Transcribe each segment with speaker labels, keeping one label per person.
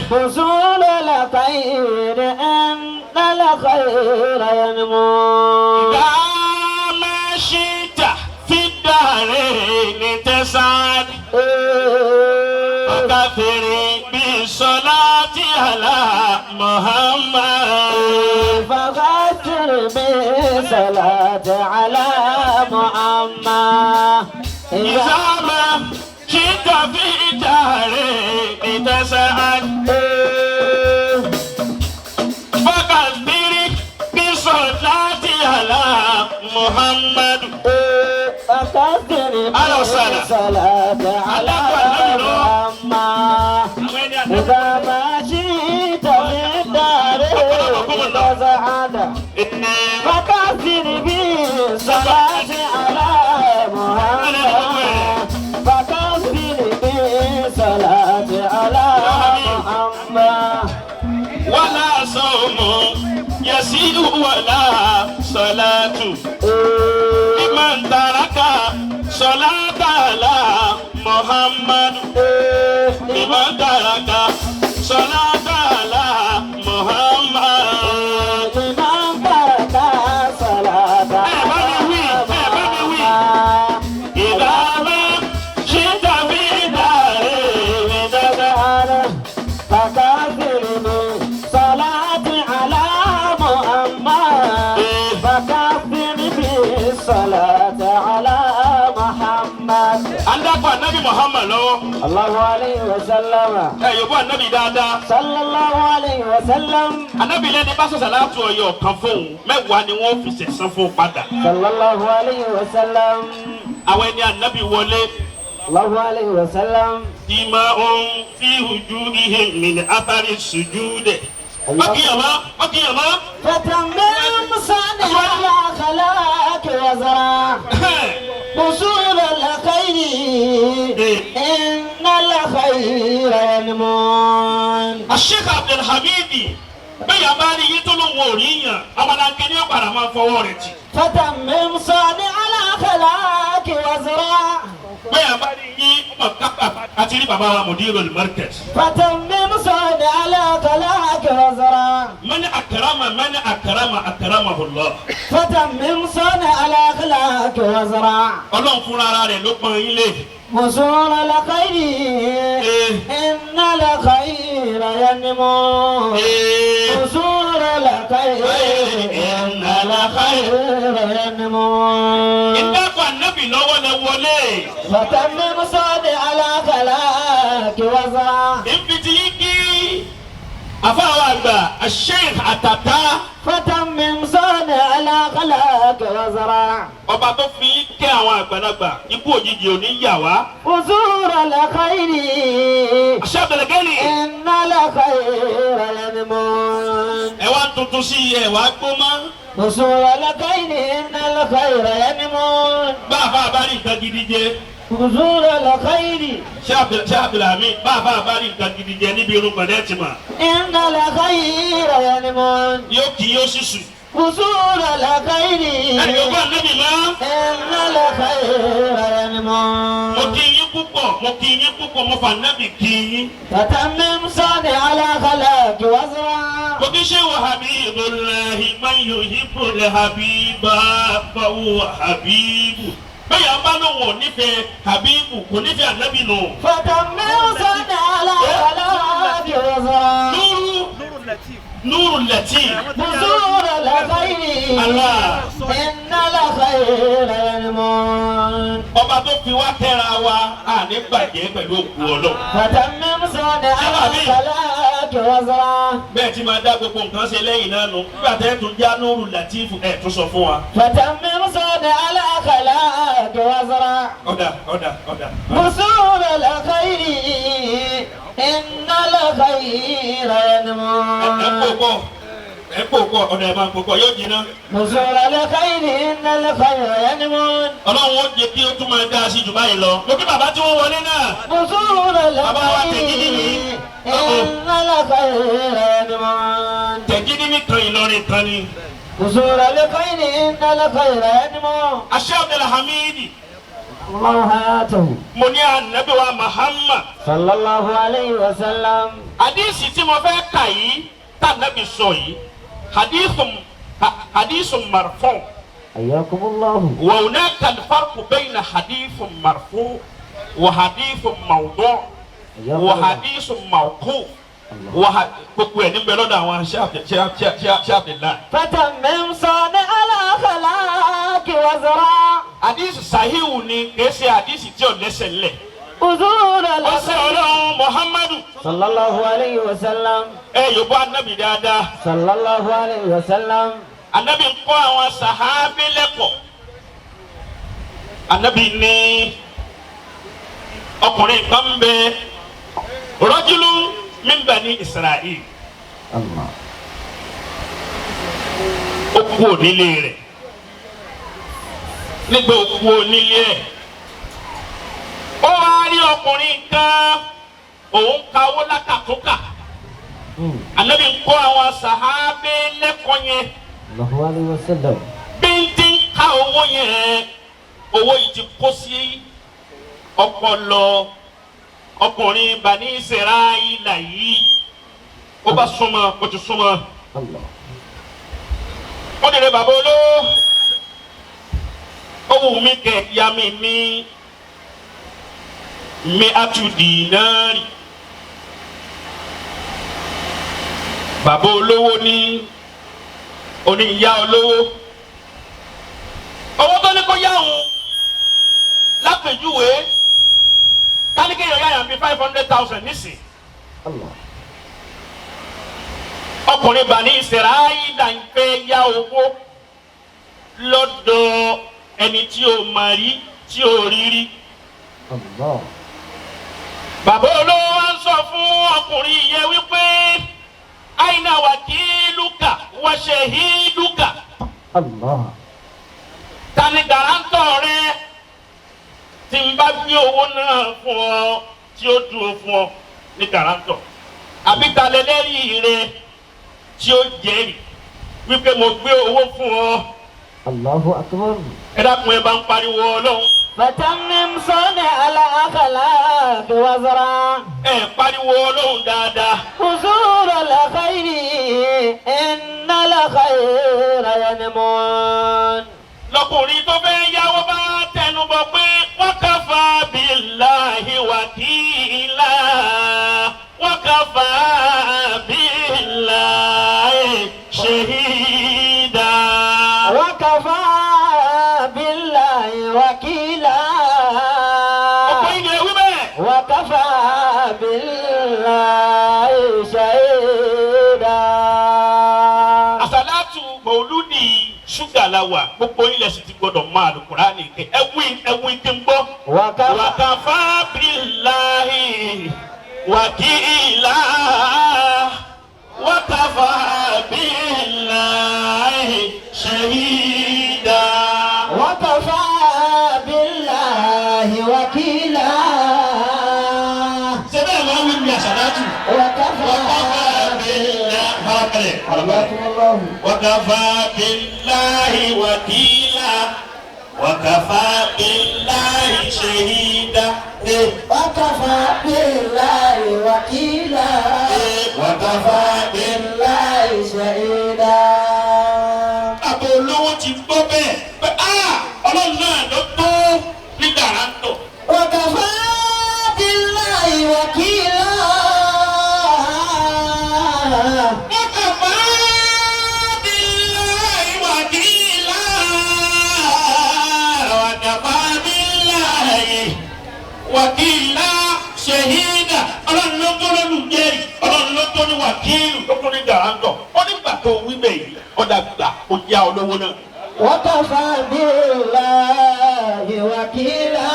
Speaker 1: حصول الخير إن الخير ينمو
Speaker 2: إذا ما شئت في الدارين تسعد فكثر بالصلاة على محمد
Speaker 1: فغفر بالصلاة على محمد
Speaker 2: إذا ما شئت في الدارين تسعد فكثر بالصلاة على محمد
Speaker 1: فغفر بالصلاة على محمد إذا ما شئت في الدارين تسعد فكثر بالصلاة على محمد فكثر بالصلاة على محمد
Speaker 2: ولا صوم يسير ولا صلاة لمن ترك صلاة على محمد لمن ترك صلاة على محمد
Speaker 1: لمن ترك صلاة على محمد
Speaker 2: إذا ما شئت في دارين تسعد
Speaker 1: فكثر بالصلاة على محمد فكثر بالصلاة على محمد
Speaker 2: andakọ anabi Muhammad lọ́wọ́
Speaker 1: الله عليه وسلم
Speaker 2: yòbó anabi dáadáa
Speaker 1: صلى الله عليه وسلم
Speaker 2: anabi lẹni bá sọsọ láti ọyọ kan fóun mẹ́wàá ni wọ́n fi ṣẹ̀san fún padà
Speaker 1: صلى الله عليه وسلم
Speaker 2: àwọn ẹni anabi wọlé
Speaker 1: الله عليه وسلم
Speaker 2: ìmọ̀ ohun fi ojú ihe min athari sujúdẹ ọkìyàmá
Speaker 1: فتمم صانع الأخلاق وزرع وصول الخير إن الخير ينمو
Speaker 2: Sheikh Abdulhamidi bẹ́ẹ̀ bá rí yín tó ló ń wọ òríyàn ọmọdé ní ọ̀pára máa fọwọ́ rẹ̀ tì
Speaker 1: فتمم صانع الأخلاق وزرع
Speaker 2: bẹ́ẹ̀ bá rí yín ọmọ kápá àti rí bàbá wa Mudirul Markaz.
Speaker 1: فتمم صانع الأخلاق وزرع
Speaker 2: من أكرم أكرمه الله.
Speaker 1: فتمم صانع الأخلاق وزرع
Speaker 2: Ọlọ́run fúnra ara rẹ̀ ló pọ́n yín lé.
Speaker 1: وصول الخير إن الخير ينمو وصول الخير إن الخير ينمو
Speaker 2: Ìdáfà nábì lọ́wọ́ lẹ wọlé.
Speaker 1: فتمم صانع الأخلاق وزرع
Speaker 2: Ìfìtì yín kí àfáwọn àgbà Sheikh Àtàtà.
Speaker 1: فتمم صانع الأخلاق وزرع
Speaker 2: Ọba tó fi kẹ́ àwọn àgbàlagbà ikú òjijì ò ní yà wá.
Speaker 1: وصول الخير
Speaker 2: Aṣábẹ̀lẹ̀gẹ́lì.
Speaker 1: إن الخير ينمو
Speaker 2: Ẹ wá tuntun sí ẹ wá gbó mọ́.
Speaker 1: وصول الخير إن الخير ينمو
Speaker 2: Bá a bá a bá rí nǹkan gidi jẹ.
Speaker 1: وصول الخير
Speaker 2: Ṣé Abdulhamid bá a bá a bá rí nǹkan gidi jẹ níbi irun gbọ̀dẹ́ ti mà.
Speaker 1: إن الخير ينمو
Speaker 2: Yóò kí yóò sì sùn.
Speaker 1: وصول الخير
Speaker 2: Ẹni yóò bá nábì mọ́.
Speaker 1: إن الخير ينمو
Speaker 2: Mo kí yín púpọ̀, mo fà nábì kí yín.
Speaker 1: فتمم صانع الأخلاق وزرع
Speaker 2: Mo kí ṣé wà Habibullahi man yuhibbul habiba fahuwa habibu. Bẹ́ẹ̀ bá lóun ò nífẹ̀ẹ́ Habibu kò nífẹ̀ẹ́ ànábì nù.
Speaker 1: فتمم صانع الأخلاق وزرع
Speaker 2: Nurul Latif.
Speaker 1: وصول الخير
Speaker 2: Allah.
Speaker 1: إن الخير ينمو
Speaker 2: Ọba tó fi wá kẹ́ra wa àní bàjẹ́ pẹ̀lú òkú ọlọ́.
Speaker 1: فتمم صانع الأخلاق وزرع
Speaker 2: Bẹ́ẹ̀ tí máa dá gbogbo nǹkan ṣe lẹ́yìn náà nù. Nígbà tẹ́ tún já Nurul Latif ẹ̀ tún sọ fún wa.
Speaker 1: فتمم صانع الأخلاق وزرع
Speaker 2: Ọ̀dà.
Speaker 1: وصول الخير إن الخير ينمو
Speaker 2: Ẹ pò pọ̀ ọ̀dà ẹ̀ máa ń pò pọ̀ yóò jiná.
Speaker 1: وصول الخير إن الخير ينمو
Speaker 2: Ọlọ́run ó jẹ́ kí ó tún máa dá sí jù báyìí lọ. Mo kí bàbá tí wọ́n wọlé náà.
Speaker 1: وصول الخير إن الخير ينمو
Speaker 2: Tẹ̀gídí mi kan Ìlọrin kan ni.
Speaker 1: وصول الخير إن الخير ينمو
Speaker 2: Sheikh Abdulhamidi
Speaker 1: الله حياته
Speaker 2: mo ní ànábì wa Muhammad.
Speaker 1: صلى الله عليه وسلم.
Speaker 2: hadisi tí mo fẹ́ kà yìí tá ànábì sọ yìí hadithun marfu.
Speaker 1: حياكم الله.
Speaker 2: وهناك الفرق بين حديث مرفوع وحديث موضوع وحديث موقوف gbogbo ẹni bẹ lọ́dọ̀ àwọn ṣáàbìlá.
Speaker 1: فتمم صانع الأخلاق وزرع.
Speaker 2: hadisi sahihu ni kìí ṣe hadisi tí ò lẹ́sẹ̀ lẹ̀.
Speaker 1: أصول
Speaker 2: ó ṣe
Speaker 1: الأخلاق.
Speaker 2: ọlọ́run Muhammadu.
Speaker 1: صلى الله عليه وسلم.
Speaker 2: ẹ yóò bọ́ anabi dáadáa.
Speaker 1: صلى الله عليه وسلم.
Speaker 2: anabi ń kọ́ àwọn sahabi lẹ́kọ̀ọ́. anabi ní ọkùnrin kan bẹ rajulun min bani Isra'il.
Speaker 1: الله.
Speaker 2: ó kú onílé rẹ̀ nígbà ó kú onílé ẹ̀ ó wá rí ọkùnrin kan òun kawó lákàtúnkà. anabi ń kọ́ àwọn sahabi lẹ́kọ̀ọ́ yẹn.
Speaker 1: الله عليه وسلم.
Speaker 2: bíntín ká owó yẹn owó yìí ti kó sí ọpọlọ ọkùnrin Bani Israila yìí ó bá súnmọ́ ó ti súnmọ́
Speaker 1: الله.
Speaker 2: ó dèrè bàbá olówó ó wù mí kẹ ya mi ní mi'atu dinari. bàbá olówó ní oníyá olówó owó tó ní kó yá òun lápèjúwe káníkéyàn yáyàn bíi 500,000 nísìn.
Speaker 1: الله.
Speaker 2: ọkùnrin Bani Israila ń fẹ́ yá owó lọ́dọ̀ ẹni tí ó mọ̀ rí tí ó rí rí.
Speaker 1: الله.
Speaker 2: bàbá olówó wá ń sọ fún ọkùnrin yẹn wípé aina wakiluka wa shahiduka.
Speaker 1: الله.
Speaker 2: tani garantọ rẹ tí n bá gbé owó náà fún ọ tí ó dúró fún ọ ní garantọ àbí talẹlẹrí rẹ tí ó jẹ́rìí wípé mo gbé owó fún ọ.
Speaker 1: الله أكبر.
Speaker 2: ẹ dákun ẹ bá ń pariwo Ọlọ́run.
Speaker 1: فتمم صانع الأخلاق وزرع.
Speaker 2: ẹ pariwo Ọlọ́run dáadáa.
Speaker 1: حصول الخير إن الخير ينمون.
Speaker 2: lọkùnrin tó fẹ́ yáwó bá tẹnubọ pé wakafa billahi wakila wakafa billahi shahida.
Speaker 1: وكفى بالله وكيلا.
Speaker 2: ọ̀pọ̀ ìgbà ewu bẹ́ẹ̀.
Speaker 1: وكفى بالله شهيدا.
Speaker 2: àsàlátù mọ̀lúdì ṣúgà la wà gbogbo ilẹ̀ sì ti gbọdọ̀ máa lò Kùránì kẹ ẹwì kí n gbọ́. wakafa billahi wakila wakafa billahi shahida.
Speaker 1: وكفى بالله وكيلا.
Speaker 2: ṣé bẹ́ẹ̀ máa ń wí ní àsàlátù.
Speaker 1: وكفى
Speaker 2: farabalẹ̀
Speaker 1: حياكم الله.
Speaker 2: وكفى بالله وكيلا وكفى بالله شهيدا.
Speaker 1: وكفى بالله وكيلا.
Speaker 2: وكفى
Speaker 1: بالله شهيدا.
Speaker 2: àbò olówó ti gbọ́ bẹ́ẹ̀ pé Ọlọ́run náà ló tó ní garantọ̀.
Speaker 1: وكفى بالله وكيلا.
Speaker 2: وكفى بالله وكيلا وكفى بالله وكيلا شهيدا. Ọlọ́run ló tó lólu jẹ́rìí Ọlọ́run ló tó ní wàkílù tó tó ní garantọ̀. ó nígbà tó wí bẹ́ẹ̀ yìí ọ̀dà gbà ó já olówó náà.
Speaker 1: وكفى بالله وكيلا.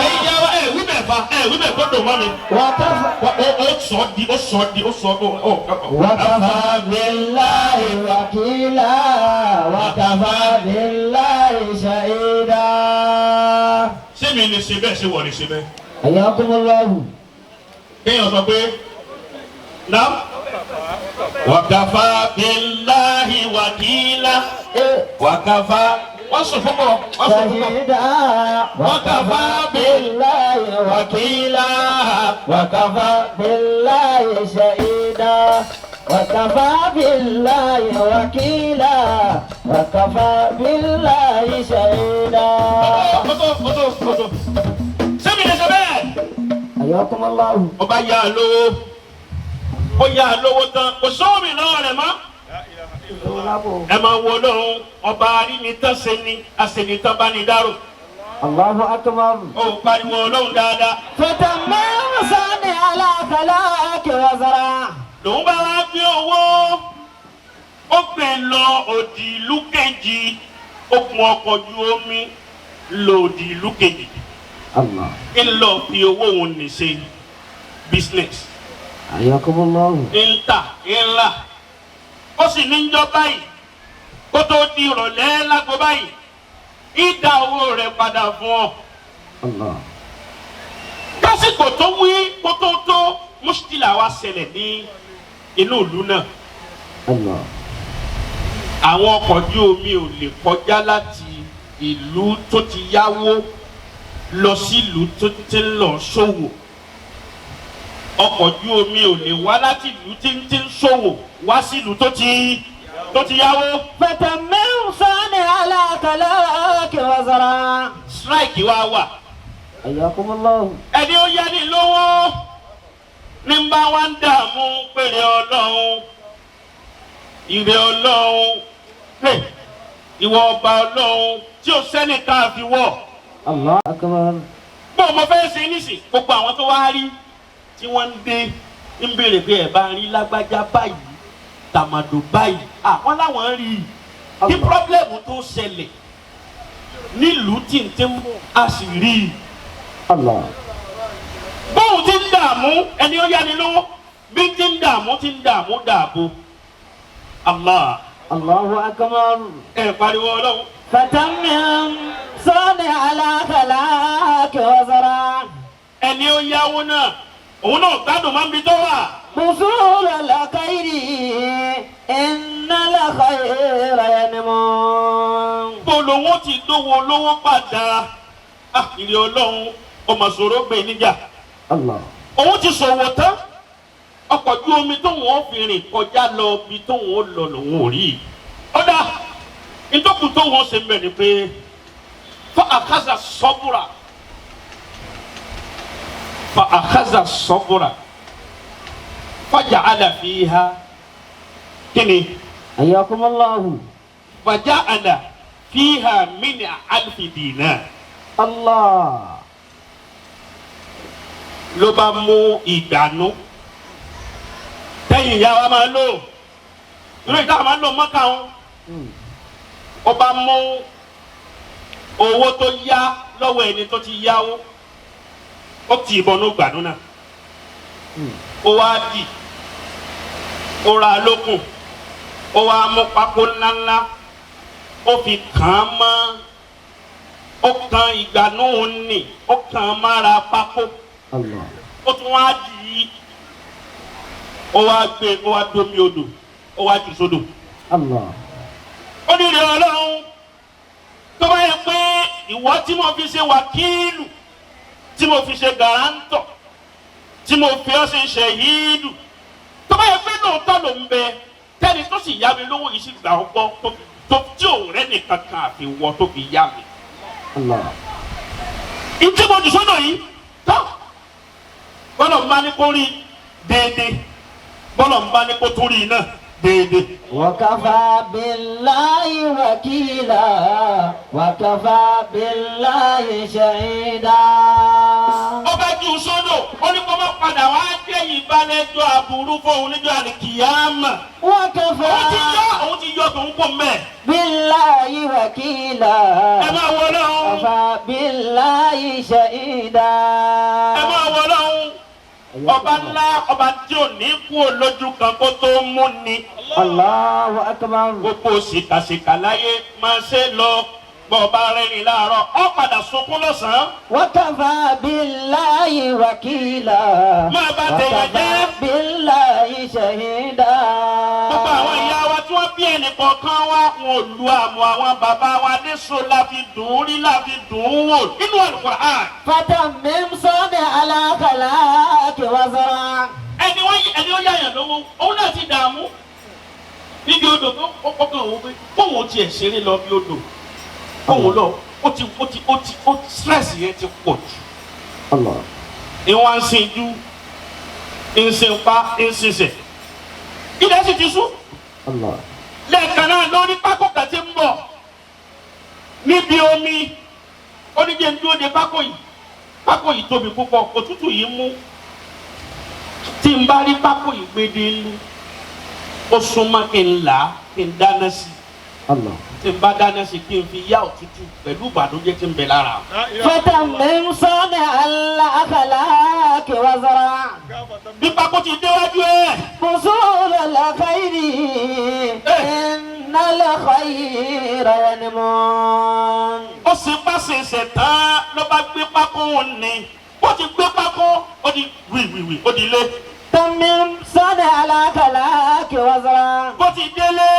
Speaker 2: ẹ̀yin yà wá wí bẹ́ẹ̀ fa wí bẹ́ẹ̀ tó dùn mọ́ mi.
Speaker 1: وكفى
Speaker 2: ó sọ di
Speaker 1: وكفى بالله وكيلا. وكفى بالله شهيدا.
Speaker 2: ṣé mi lè ṣe bẹ́ẹ̀ ṣé wọ́n lè ṣe bẹ́ẹ̀.
Speaker 1: حياكم الله.
Speaker 2: kéèyàn sọ pé náà wakafa billahi wakila wakafa wọ́n sùn púpọ̀ wọ́n sùn púpọ̀.
Speaker 1: شهيدا وكفى بالله وكيلا وكفى بالله شهيدا وكفى بالله وكيلا وكفى بالله شهيدا.
Speaker 2: sẹ́mi lè sọ bẹ́ẹ̀.
Speaker 1: حياكم الله.
Speaker 2: ọba yà á lówó ó yà á lówó tán kò sóòmì lọ́wọ́ rẹ̀ mọ́. ẹ máa wo lóhun ọba arínitán sẹni àsènitán bá ní dárò.
Speaker 1: الله أكبر.
Speaker 2: ó pariwo lóhun dáadáa.
Speaker 1: فتم وصاني على خلاك وزرع.
Speaker 2: lòun bá wá gbé owó ó gbé lọ òdì ìlú kejì ó gun ọkọ̀ ojú omi lọ òdì ìlú kejì.
Speaker 1: الله.
Speaker 2: ń lọ fi owó òun ní ṣe business.
Speaker 1: حياكم الله.
Speaker 2: ń tà ń rà ó sì ní jọ báyìí kó tó di ìrọ̀lẹ́ lágbo báyìí ìdá owó rẹ̀ padà fún ọ.
Speaker 1: الله.
Speaker 2: lásìkò tó wí kó tó mùsùlùmí wa ṣẹlẹ̀ ní inú ìlú náà.
Speaker 1: الله.
Speaker 2: àwọn ọkọ̀ ojú omi ò lè kọjá láti ìlú tó ti yáwó lọ sí ìlú tó ti ń lọ ṣòwò. ọkọ̀ ojú omi ò lè wá láti ìlú tí ń ṣòwò wá sí ìlú tó ti yáwó.
Speaker 1: فتم وصاني على خلاك وزرع.
Speaker 2: strike wá wà.
Speaker 1: حياكم الله.
Speaker 2: ẹni ó yá ní lówó ní bá wá ń dààmú pèrè ọlọ́run ìrè ọlọ́run ìwọ ọba ọlọ́run tí ó sẹ́ni ká fi wọ̀.
Speaker 1: الله أكبر.
Speaker 2: bó mo fẹ́ ṣe nísì gbogbo àwọn tó wá rí tí wọ́n ń dé ń béèrè pé ẹ̀ bá rí lágbájá báyìí tàmàdò báyìí àwọn láwọn rí i kí pírọ́blẹ̀mù tó ṣẹlẹ̀ nílùú tí ń tẹ́ mú a sì rí i.
Speaker 1: الله.
Speaker 2: bóun ti ń dààmú ẹni ó yáni lówó bí ti ń dààmú dààbò. Allah
Speaker 1: الله أكبر.
Speaker 2: ẹ pariwo ọlọ́run.
Speaker 1: فتم صاني على خلاك وزرع.
Speaker 2: ẹni ó yáwó náà òun náà gbádùn máa ń bi tó wà.
Speaker 1: وصول الخير إن الخير ينمو.
Speaker 2: polówó ti dówó lówó padà ìrì ọlọ́run ọmọ sọ̀rọ̀ gbé níjà.
Speaker 1: الله.
Speaker 2: òun ti ṣòwò tán ọkọ̀ ojú omi tóun ó fi rìn kọjá lọ bí tóun ó lọ lòun ò rí i. ọ̀dà ìtọ́kùn tóun ó ṣe ń bẹ̀ ni pé fa àkàzà sọ́bùrà faja'ala fiha kíni
Speaker 1: حياكم الله.
Speaker 2: faja'ala fiha min alfi dinar.
Speaker 1: الله.
Speaker 2: ló bá mú ìgbànú tẹ́yìn ìyá wa máa lò irú ìta máa lò mọ́kà wọn. ó bá mú owó tó yá lọ́wọ́ ẹni tó ti yáwó ó ti ìbọnú ìgbànú náà ó wá dì ó ra lókun ó wá mú pákó ńláńlá ó fi kàn án mọ́ ó kan ìgbànú òun nì ó kàn án mára pákó.
Speaker 1: الله.
Speaker 2: ó tún wá dì í ó wá gbé ó wá dómi odò ó wá jù sódò.
Speaker 1: الله.
Speaker 2: ó ní ìrìn ọlọ́run tó bá yẹ pé ìwọ tí mo fi ṣe wákìlù tí mo fi ṣe gàrántọ̀ tí mo fi ọ́ ṣe ṣẹ̀hídù tó bá yẹ pé lóòótọ́ ló ń bẹ tẹ́ni tó sì yá mi lówó yìí sì gbà ọ́ gbọ́ tó tí òun rẹ́ nìkan kan àfi wọ tó fi yá mi.
Speaker 1: الله.
Speaker 2: ìtí mo jù sódò yìí tán bọ́lọ̀ ń bá ní kó rí déédéé bọ́lọ̀ ń bá ní kó tún rí iná déédéé.
Speaker 1: وكفى بالله وكيلا وكفى بالله شهيدا.
Speaker 2: ọba jù sódò ó ní kó má padà wá jẹ́ ìbálẹ́jọ́ aburú fóun níjọ́ àlìkìyámà.
Speaker 1: وكفى
Speaker 2: òun ti yọ tòun kó mẹ́.
Speaker 1: بالله وكيلا
Speaker 2: ẹ máa wọ lọ́hún.
Speaker 1: وكفى بالله شهيدا.
Speaker 2: ẹ máa wọ lọ́hún. ọba ńlá ọba tí ò ní kú olójú kan kó tó mú ni.
Speaker 1: الله أكبر.
Speaker 2: gbogbo ṣìkàṣìkà láyé máa ṣe lọ bọ́ọ̀bá rẹ̀ ní láàárọ̀ ó padà sunkún lọ́sàn-án.
Speaker 1: وكفى بالله وكيلا
Speaker 2: ما بعد
Speaker 1: وكفى
Speaker 2: يديه.
Speaker 1: بالله شهيدا.
Speaker 2: gbogbo àwọn ìyá wa tí wọ́n bí ẹnì kọ̀ọ̀kan wa wọn ò lu àmọ́ àwọn bàbá wa léṣo láfi dùn ún rí láfi dùn ún wò nínú Al-Qur'an.
Speaker 1: فتمم صانع الأخلاق وزرع.
Speaker 2: ẹni ó yáyàn lọ́wọ́ òun náà ti dààmú níbi odò tó kọ́kọ́ òun pé kóun ó tiẹ̀ ṣeré lọ bí odò kóun lọ ó stress yẹn ti pọ̀ jù. ìwọ̀n àṣejù ìsìnpa ìsìnsẹ̀ ilẹ̀ sì ti sún. lẹ́ẹ̀kan náà lórí pákó kan ti ń bọ̀ níbi omi oníjẹ́ ń dúró de pákó yìí tóbi púpọ̀ òtútù yìí mú tí n bá rí pákó yìí gbédè ńlú ó súnmọ́ kí n là á kí n dáná sí tí n bá dáná sí kí n fi yá òtútù pẹ̀lú ìbànújẹ́ tí ń bẹ lára.
Speaker 1: فتمم صانع الأخلاق وزرع.
Speaker 2: bí pákó ti déwájú ẹ̀.
Speaker 1: فصول الخير إن الخير ينمون.
Speaker 2: ó sì bá ṣẹ̀ṣẹ̀ tán ló bá gbé pákó ní bó ti gbé pákó ó di wíwíwí ó di ilé.
Speaker 1: تمم صانع الأخلاق وزرع.
Speaker 2: bó ti délé